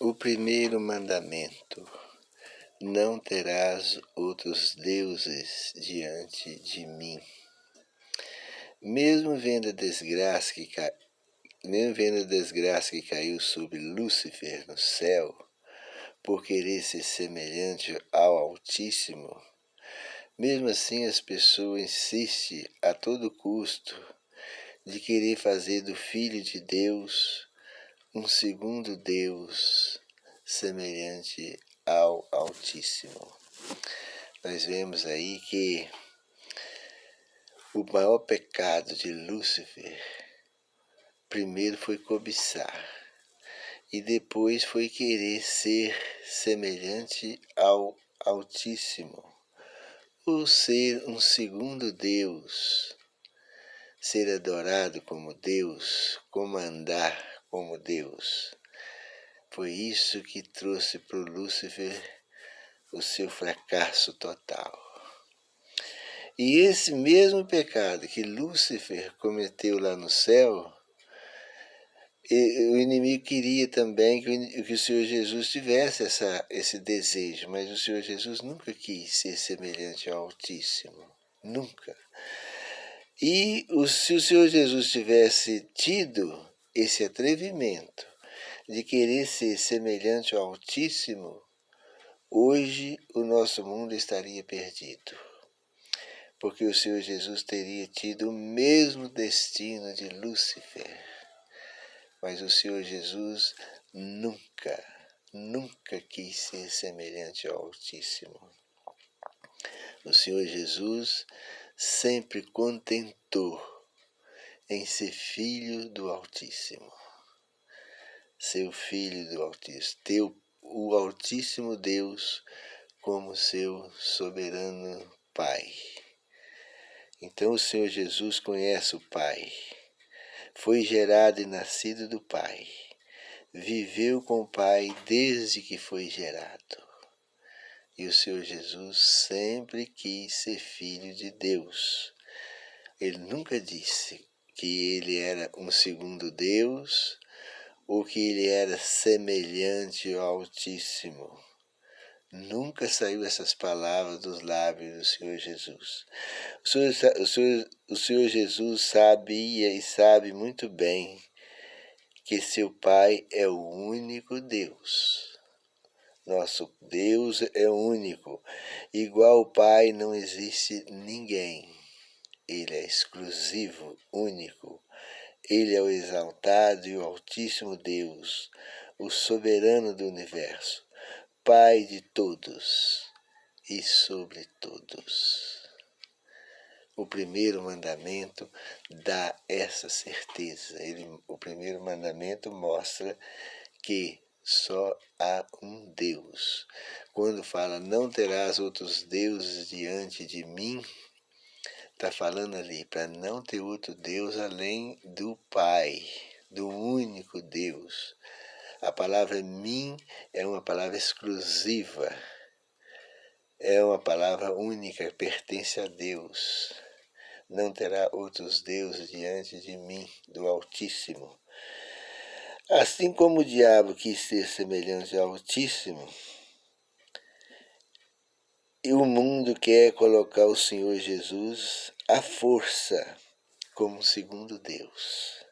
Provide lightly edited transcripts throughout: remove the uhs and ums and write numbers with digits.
O primeiro mandamento: não terás outros deuses diante de mim. Mesmo vendo a desgraça que caiu sobre Lúcifer no céu, por querer ser semelhante ao Altíssimo, mesmo assim as pessoas insistem a todo custo de querer fazer do Filho de Deus um segundo Deus semelhante ao Altíssimo. Nós vemos aí que o maior pecado de Lúcifer primeiro foi cobiçar e depois foi querer ser semelhante ao Altíssimo, ou ser um segundo Deus, ser adorado como Deus, comandar como Deus. Foi isso que trouxe para o Lúcifer o seu fracasso total. E esse mesmo pecado que Lúcifer cometeu lá no céu, o inimigo queria também que o Senhor Jesus tivesse esse desejo, mas o Senhor Jesus nunca quis ser semelhante ao Altíssimo, nunca. E se o Senhor Jesus tivesse tido esse atrevimento de querer ser semelhante ao Altíssimo, hoje o nosso mundo estaria perdido, porque o Senhor Jesus teria tido o mesmo destino de Lúcifer. Mas o Senhor Jesus nunca quis ser semelhante ao Altíssimo. O Senhor Jesus sempre contentou em ser filho do Altíssimo, ser filho do Altíssimo, ter o Altíssimo Deus como seu soberano Pai. Então o Senhor Jesus conhece o Pai, foi gerado e nascido do Pai, viveu com o Pai desde que foi gerado. E o Senhor Jesus sempre quis ser filho de Deus. Ele nunca disse que ele era um segundo Deus ou que ele era semelhante ao Altíssimo. Nunca saiu essas palavras dos lábios do Senhor Jesus. O Senhor Jesus sabia e sabe muito bem que seu Pai é o único Deus. Nosso Deus é único. Igual ao Pai não existe ninguém. Ele é exclusivo, único. Ele é o exaltado e o Altíssimo Deus, o soberano do universo, Pai de todos e sobre todos. O primeiro mandamento dá essa certeza. O primeiro mandamento mostra que só há um Deus. Quando fala não terás outros deuses diante de mim, está falando ali para não ter outro Deus além do Pai, do único Deus. A palavra mim é uma palavra exclusiva, é uma palavra única, pertence a Deus. Não terá outros deuses diante de mim, do Altíssimo. Assim como o diabo quis ser semelhante ao Altíssimo, e o mundo quer colocar o Senhor Jesus à força como segundo Deus,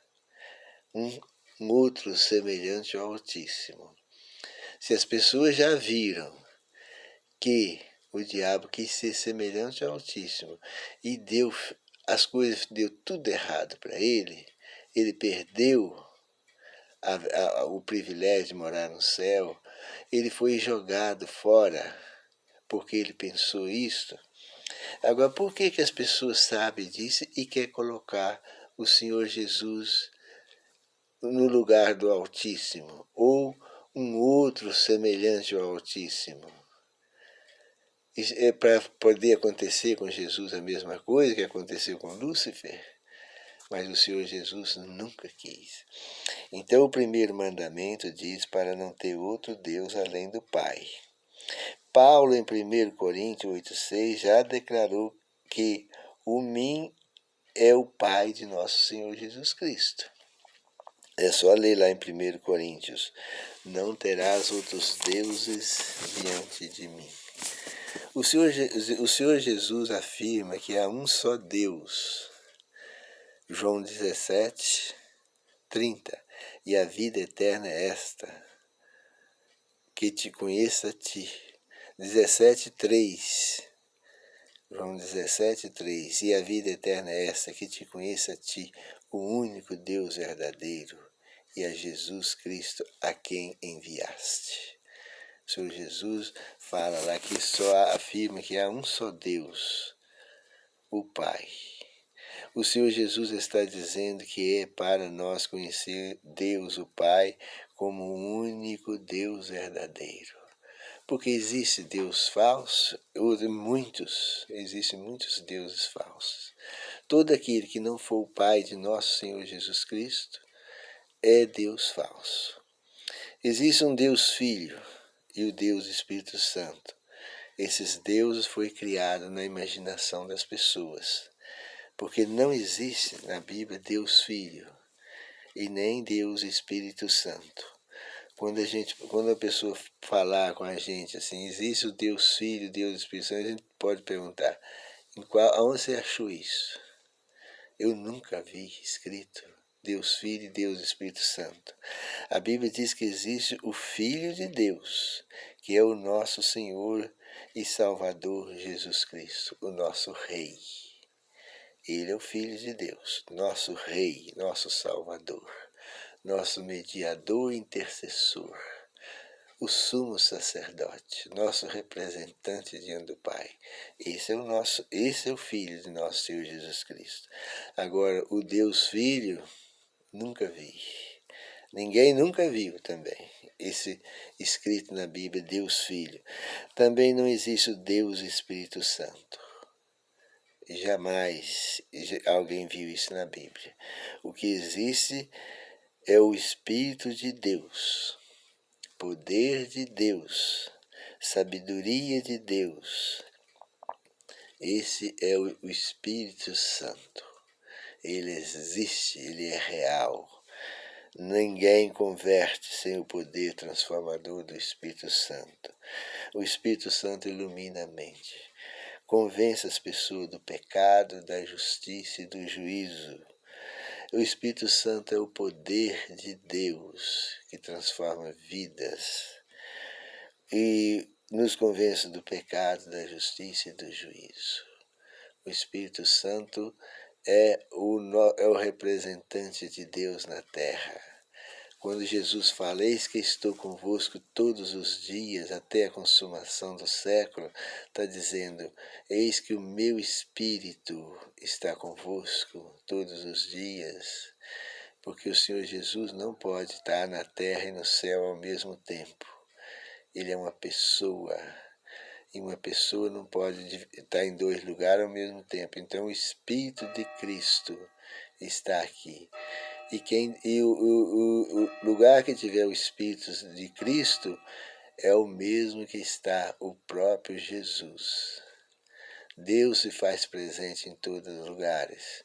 um outro semelhante ao Altíssimo. Se as pessoas já viram que o diabo quis ser semelhante ao Altíssimo e as coisas deu tudo errado para ele perdeu o privilégio de morar no céu, ele foi jogado fora porque ele pensou isso. Agora, por que as pessoas sabem disso e querem colocar o Senhor Jesus no lugar do Altíssimo, ou um outro semelhante ao Altíssimo? É para poder acontecer com Jesus a mesma coisa que aconteceu com Lúcifer? Mas o Senhor Jesus nunca quis. Então o primeiro mandamento diz para não ter outro Deus além do Pai. Paulo, em 1 Coríntios 8,6, já declarou que o mim é o Pai de nosso Senhor Jesus Cristo. É só ler lá em 1 Coríntios. Não terás outros deuses diante de mim. O Senhor Jesus afirma que há um só Deus. João 17:30. E a vida eterna é esta, que te conheça a ti. 17:3. João 17:3. E a vida eterna é esta, que te conheça a ti, o único Deus verdadeiro, e a Jesus Cristo a quem enviaste. O Senhor Jesus fala lá que só afirma que há um só Deus, o Pai. O Senhor Jesus está dizendo que é para nós conhecer Deus, o Pai, como o único Deus verdadeiro. Porque existe Deus falso, existem muitos deuses falsos. Todo aquele que não for o Pai de nosso Senhor Jesus Cristo é Deus falso. Existe um Deus Filho e o Deus Espírito Santo. Esses deuses foram criados na imaginação das pessoas, porque não existe na Bíblia Deus Filho e nem Deus Espírito Santo. Quando a pessoa falar com a gente assim, existe o Deus Filho, Deus Espírito Santo, a gente pode perguntar, aonde você achou isso? Eu nunca vi escrito Deus Filho e Deus Espírito Santo. A Bíblia diz que existe o Filho de Deus, que é o nosso Senhor e Salvador Jesus Cristo, o nosso Rei. Ele é o Filho de Deus, nosso Rei, nosso Salvador, nosso mediador e intercessor, o sumo sacerdote, nosso representante diante do Pai. Esse é o Filho de nosso Senhor Jesus Cristo. Agora, o Deus Filho, nunca vi. Ninguém nunca viu também. Esse escrito na Bíblia, Deus Filho. Também não existe o Deus Espírito Santo. Jamais alguém viu isso na Bíblia. O que existe é o Espírito de Deus, poder de Deus, sabedoria de Deus. Esse é o Espírito Santo. Ele existe, ele é real. Ninguém converte sem o poder transformador do Espírito Santo. O Espírito Santo ilumina a mente, convence as pessoas do pecado, da justiça e do juízo. O Espírito Santo é o poder de Deus que transforma vidas e nos convence do pecado, da justiça e do juízo. O Espírito Santo é o representante de Deus na terra. Quando Jesus fala, eis que estou convosco todos os dias até a consumação do século, está dizendo, eis que o meu Espírito está convosco todos os dias, porque o Senhor Jesus não pode estar na terra e no céu ao mesmo tempo. Ele é uma pessoa, e uma pessoa não pode estar em dois lugares ao mesmo tempo. Então o Espírito de Cristo está aqui. E o lugar que tiver o Espírito de Cristo é o mesmo que está o próprio Jesus. Deus se faz presente em todos os lugares.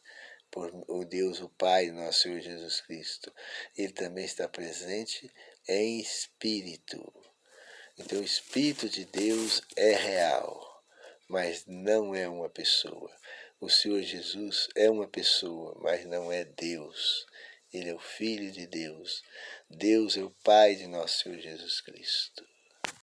Por o Deus, o Pai, nosso Senhor Jesus Cristo. Ele também está presente em espírito. Então o Espírito de Deus é real, mas não é uma pessoa. O Senhor Jesus é uma pessoa, mas não é Deus. Ele é o Filho de Deus. Deus é o Pai de nosso Senhor Jesus Cristo.